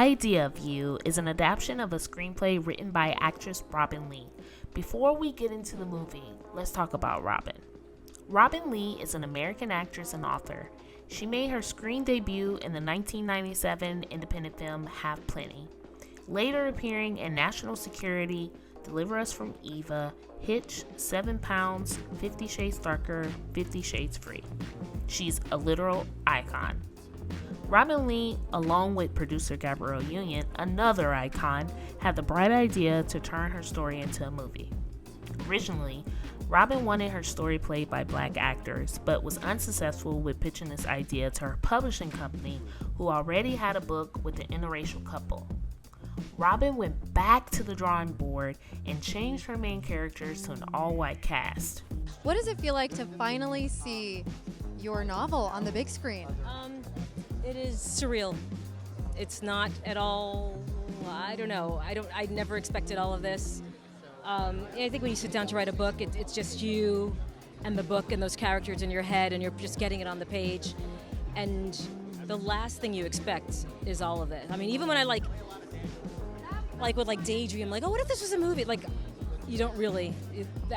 Idea of You is an adaptation of a screenplay written by actress Robin Lee. Before we get into the movie, let's talk about Robin. Robin Lee is an American actress and author. She made her screen debut in the 1997 independent film Have Plenty, later appearing in National Security, Deliver Us from Eva, Hitch, 7 Pounds, 50 Shades Darker, 50 Shades Free. She's a literal icon. Robin Lee, along with producer Gabrielle Union, another icon, had the bright idea to turn her story into a movie. Originally, Robin wanted her story played by black actors, but was unsuccessful with pitching this idea to her publishing company, who already had a book with an interracial couple. Robin went back to the drawing board and changed her main characters to an all-white cast. What does it feel like to finally see your novel on the big screen? It is surreal. It's not at all, I don't know. I never expected all of this. I think when you sit down to write a book, it's just you and the book and those characters in your head, and you're just getting it on the page. And the last thing you expect is all of it. I mean, even when I would daydream, oh, what if this was a movie? You don't really.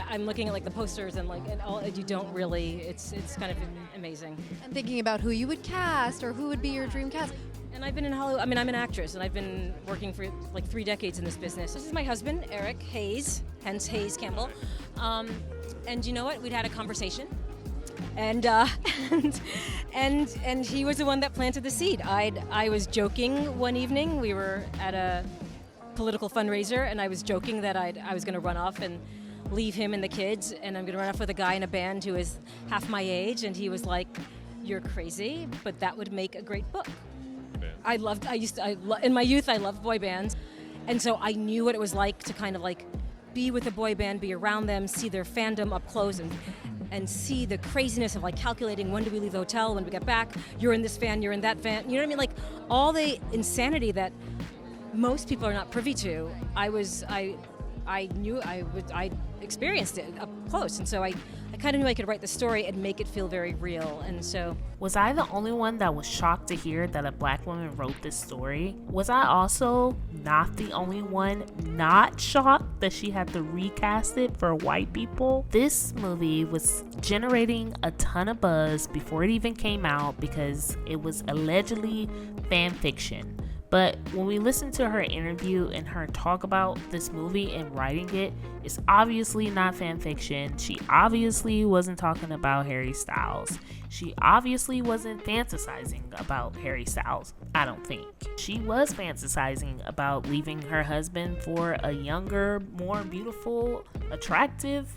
I'm looking at the posters and all. You don't really. It's kind of amazing. And thinking about who you would cast or who would be your dream cast. And I've been in Hollywood. I mean, I'm an actress, and I've been working for 3 decades in this business. This is my husband, Eric Hayes, hence Hayes Campbell. And you know what? We'd had a conversation, and and he was the one that planted the seed. I was joking one evening. We were at a political fundraiser, and I was joking that I was going to run off and leave him and the kids, and I'm going to run off with a guy in a band who is half my age, and he was like, "You're crazy, but that would make a great book." In my youth, I loved boy bands, and so I knew what it was like to kind of be with a boy band, be around them, see their fandom up close, and see the craziness of calculating when do we leave the hotel, when we get back, you're in this van, you're in that van, you know what I mean? All the insanity that most people are not privy to. I experienced it up close, and so I kind of knew I could write the story and make it feel very real. And so, was I the only one that was shocked to hear that a black woman wrote this story? Was I also not the only one not shocked that she had to recast it for white people? This movie was generating a ton of buzz before it even came out because it was allegedly fan fiction. But when we listen to her interview and her talk about this movie and writing it, it's obviously not fan fiction. She obviously wasn't talking about Harry Styles. She obviously wasn't fantasizing about Harry Styles, I don't think. She was fantasizing about leaving her husband for a younger, more beautiful, attractive,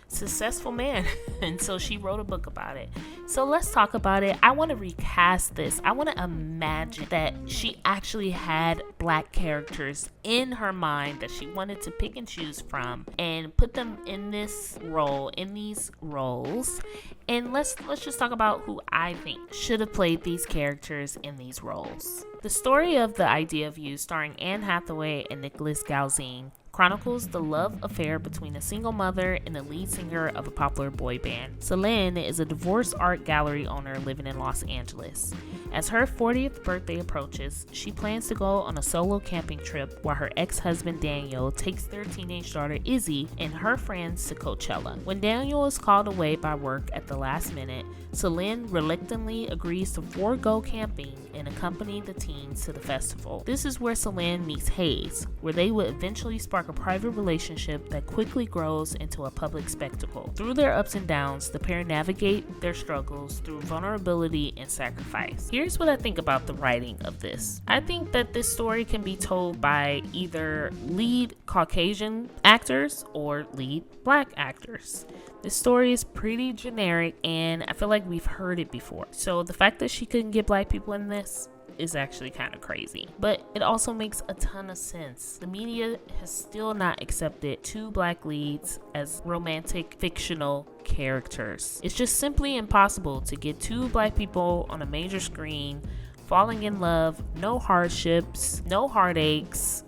successful man. And so she wrote a book about it. So let's talk about it. I want to recast this. I want to imagine that she actually had black characters in her mind that she wanted to pick and choose from and put them in this role, in these roles. And let's just talk about who I think should have played these characters in these roles. The story of The Idea of You, starring Anne Hathaway and Nicholas Galzine, chronicles the love affair between a single mother and the lead singer of a popular boy band. Celine is a divorced art gallery owner living in Los Angeles. As her 40th birthday approaches, she plans to go on a solo camping trip while her ex-husband Daniel takes their teenage daughter Izzy and her friends to Coachella. When Daniel is called away by work at the last minute, Celine reluctantly agrees to forego camping and accompany the teens to the festival. This is where Celine meets Hayes, where they would eventually spark a private relationship that quickly grows into a public spectacle. Through their ups and downs, the pair navigate their struggles through vulnerability and sacrifice. Here's what I think about the writing of this. I think that this story can be told by either lead Caucasian actors or lead black actors. This story is pretty generic, and I feel like we've heard it before. So the fact that she couldn't get black people in this is actually kind of crazy, but it also makes a ton of sense. The media has still not accepted 2 black leads as romantic fictional characters. It's just simply impossible to get 2 black people on a major screen falling in love, no hardships, no heartaches,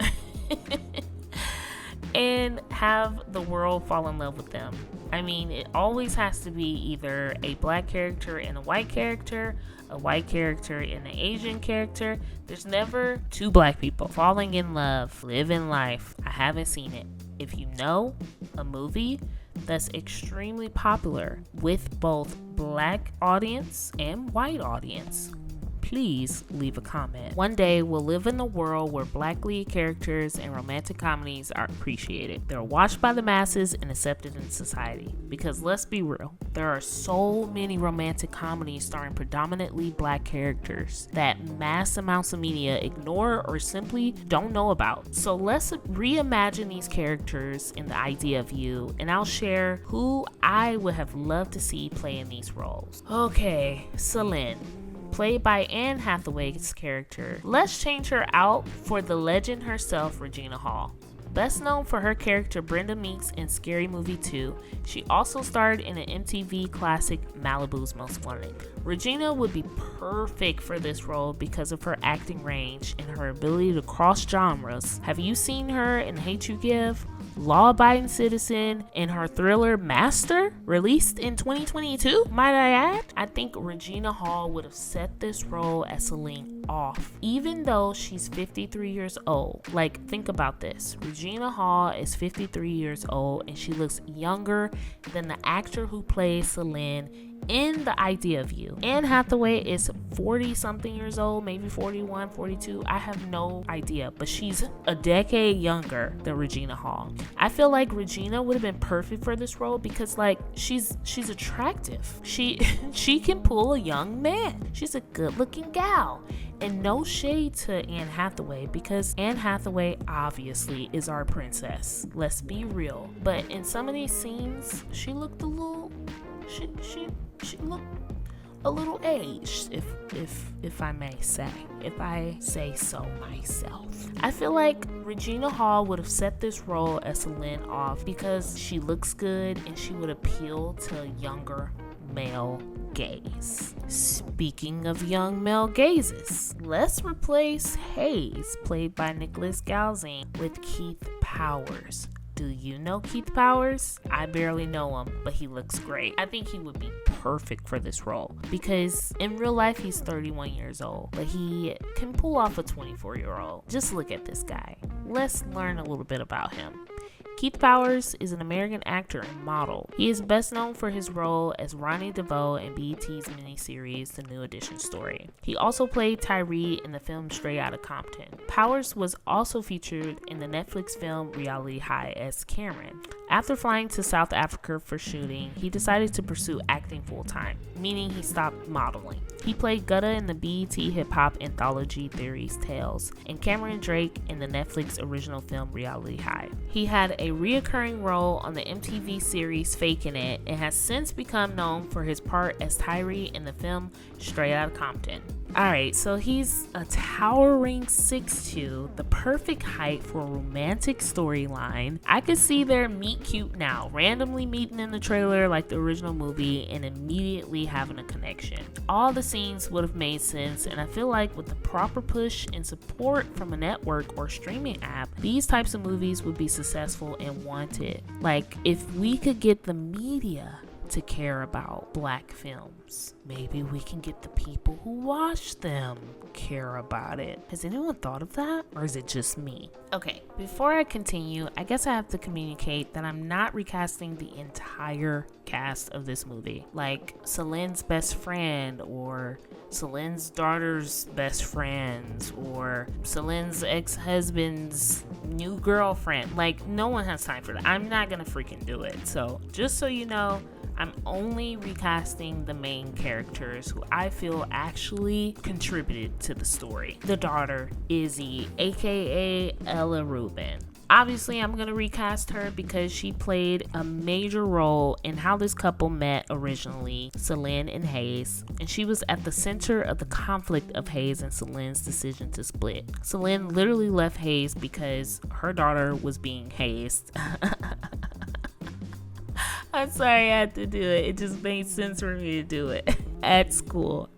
and have the world fall in love with them. I mean, it always has to be either a black character and a white character and an Asian character. There's never two black people falling in love, living life. I haven't seen it. If you know a movie that's extremely popular with both black audience and white audience, please leave a comment. One day we'll live in a world where black lead characters and romantic comedies are appreciated. They're watched by the masses and accepted in society. Because let's be real, there are so many romantic comedies starring predominantly black characters that mass amounts of media ignore or simply don't know about. So let's reimagine these characters in the idea of you, and I'll share who I would have loved to see play in these roles. Okay, Celine, played by Anne Hathaway's character. Let's change her out for the legend herself, Regina Hall. Best known for her character Brenda Meeks in Scary Movie 2, she also starred in an MTV classic Malibu's Most Wanted. Regina would be perfect for this role because of her acting range and her ability to cross genres. Have you seen her in Hate You Give, Law-Abiding Citizen, and her thriller Master, released in 2022? Might I add? I think Regina Hall would have set this role as Celine off, even though she's 53 years old. Like, think about this. Regina Hall is 53 years old and she looks younger than the actor who plays Celine in The Idea of You. Anne Hathaway is 40 something years old, maybe 41, 42. I have no idea, but she's a decade younger than Regina Hall. I feel like Regina would have been perfect for this role because like she's attractive. She can pull a young man. She's a good-looking gal. And no shade to Anne Hathaway because Anne Hathaway obviously is our princess. Let's be real. But in some of these scenes, she looked a little she looked a little aged, if I may say, if I say so myself. I feel like Regina Hall would have set this role as Celine off because she looks good and she would appeal to younger male gaze. Speaking of young male gazes, let's replace Hayes, played by Nicholas Galzine, with Keith Powers. Do you know Keith Powers? I barely know him, but he looks great. I think he would be perfect for this role because in real life he's 31 years old, but he can pull off a 24-year-old. Just look at this guy. Let's learn a little bit about him. Keith Powers is an American actor and model. He is best known for his role as Ronnie DeVoe in BET's miniseries The New Edition Story. He also played Tyree in the film Straight Outta Compton. Powers was also featured in the Netflix film Reality High as Cameron. After flying to South Africa for shooting, he decided to pursue acting full-time, meaning he stopped modeling. He played Gutta in the BET hip-hop anthology Theories Tales, and Cameron Drake in the Netflix original film Reality High. He had a reoccurring role on the MTV series Fakin' It and has since become known for his part as Tyree in the film Straight Outta Compton. Alright, so he's a towering 6'2", the perfect height for a romantic storyline. I could see their meet cute now, randomly meeting in the trailer like the original movie and immediately having a connection. All the scenes would have made sense, and I feel like with the proper push and support from a network or streaming app, these types of movies would be successful and wanted. Like, if we could get the media to care about black films, maybe we can get the people who watch them care about it. Has anyone thought of that, or is it just me? Okay, before I continue, I guess I have to communicate that I'm not recasting the entire cast of this movie, like Celine's best friend or Celine's daughter's best friends or Celine's ex-husband's new girlfriend. Like, no one has time for that. I'm not gonna freaking do it. So just so you know, I'm only recasting the main characters who I feel actually contributed to the story. The daughter, Izzy, aka Ella Rubin. Obviously, I'm going to recast her because she played a major role in how this couple met originally, Celine and Hayes, and she was at the center of the conflict of Hayes and Celine's decision to split. Celine literally left Hayes because her daughter was being hazed. I'm sorry I had to do it. It just made sense for me to do it at school.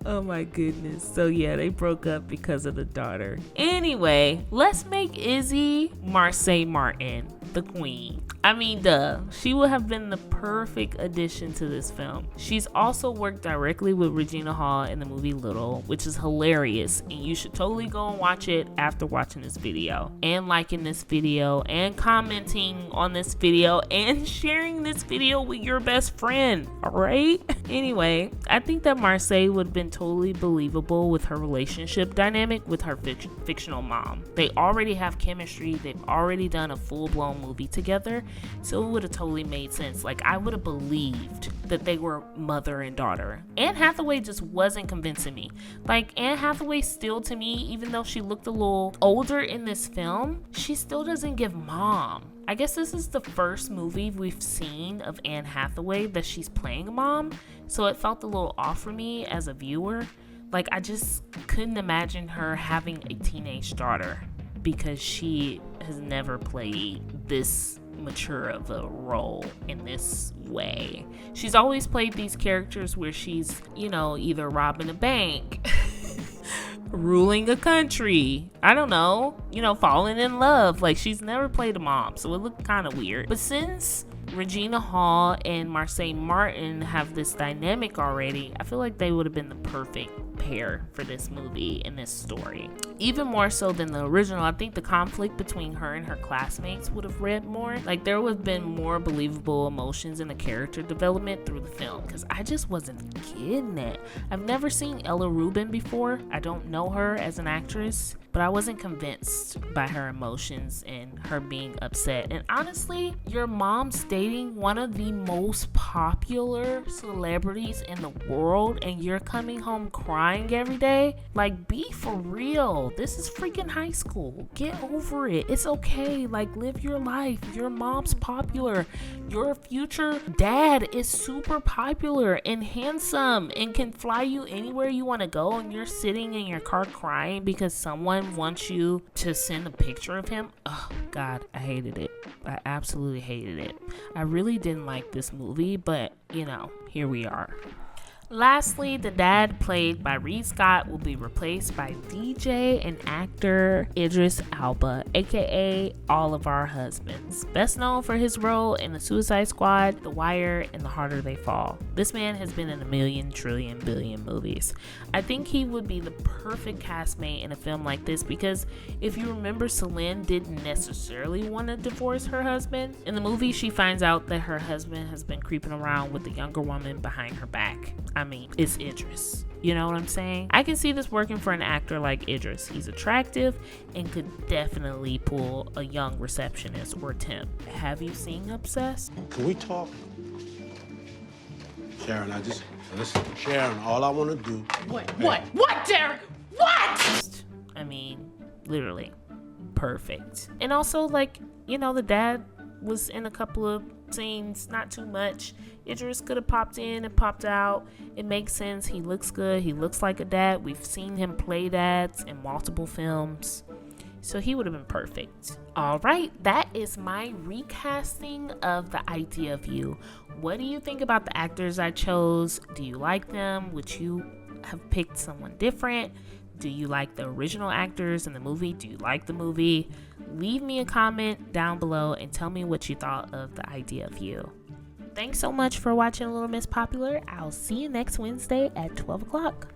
Oh my goodness. So yeah, they broke up because of the daughter. Anyway, let's make Izzy Marseille Martin. the queen. I mean, duh. She would have been the perfect addition to this film. She's also worked directly with Regina Hall in the movie Little, which is hilarious, and you should totally go and watch it after watching this video, and liking this video, and commenting on this video, and sharing this video with your best friend, alright? Anyway, I think that Marseille would have been totally believable with her relationship dynamic with her fictional mom. They already have chemistry, they've already done a full-blown movie together, so it would have totally made sense. Like, I would have believed that they were mother and daughter. Anne Hathaway just wasn't convincing me. Like, Anne Hathaway still, to me, even though she looked a little older in this film, she still doesn't give mom. I guess this is the first movie we've seen of Anne Hathaway that she's playing a mom, so it felt a little off for me as a viewer. Like, I just couldn't imagine her having a teenage daughter, because she has never played this mature of a role in this way. She's always played these characters where she's, you know, either robbing a bank, ruling a country, I don't know, you know, falling in love. Like, she's never played a mom, so it looked kind of weird. But since Regina Hall and Marseille Martin have this dynamic already, I feel like they would have been the perfect pair for this movie and this story. Even more so than the original, I think the conflict between her and her classmates would have read more. Like, there would have been more believable emotions in the character development through the film, because I just wasn't getting it. I've never seen Ella Rubin before. I don't know her as an actress, but I wasn't convinced by her emotions and her being upset. And honestly, your mom's dating one of the most popular celebrities in the world, and you're coming home crying every day? Like, be for real. This is freaking high school. Get over it. It's okay. Like, live your life. Your mom's popular. Your future dad is super popular and handsome and can fly you anywhere you want to go, and you're sitting in your car crying because someone wants you to send a picture of him. Oh God, I hated it. I absolutely hated it. I really didn't like this movie, but you know, here we are. Lastly, the dad, played by Reed Scott, will be replaced by DJ and actor Idris Elba, aka All of Our Husbands, best known for his role in The Suicide Squad, The Wire, and The Harder They Fall. This man has been in a million, trillion, billion movies. I think he would be the perfect castmate in a film like this, because if you remember, Celine didn't necessarily want to divorce her husband. In the movie, she finds out that her husband has been creeping around with the younger woman behind her back. I mean, it's Idris. You know what I'm saying? I can see this working for an actor like Idris. He's attractive and could definitely pull a young receptionist or temp. Have you seen Obsessed? Can we talk? Sharon, listen, Sharon, all I want to do... What, Derek? What? I mean, literally perfect. And also, like, you know, the dad was in a couple of scenes, not too much. Idris could have popped in and popped out. It makes sense. He looks good. He looks like a dad. We've seen him play dads in multiple films, so he would have been perfect. All right, that is my recasting of The Idea of You. What do you think about the actors I chose? Do you like them? Would you have picked someone different? Do you like the original actors in the movie? Do you like the movie? Leave me a comment down below and tell me what you thought of The Idea of You. Thanks so much for watching Little Miss Popular. I'll see you next Wednesday at 12 o'clock.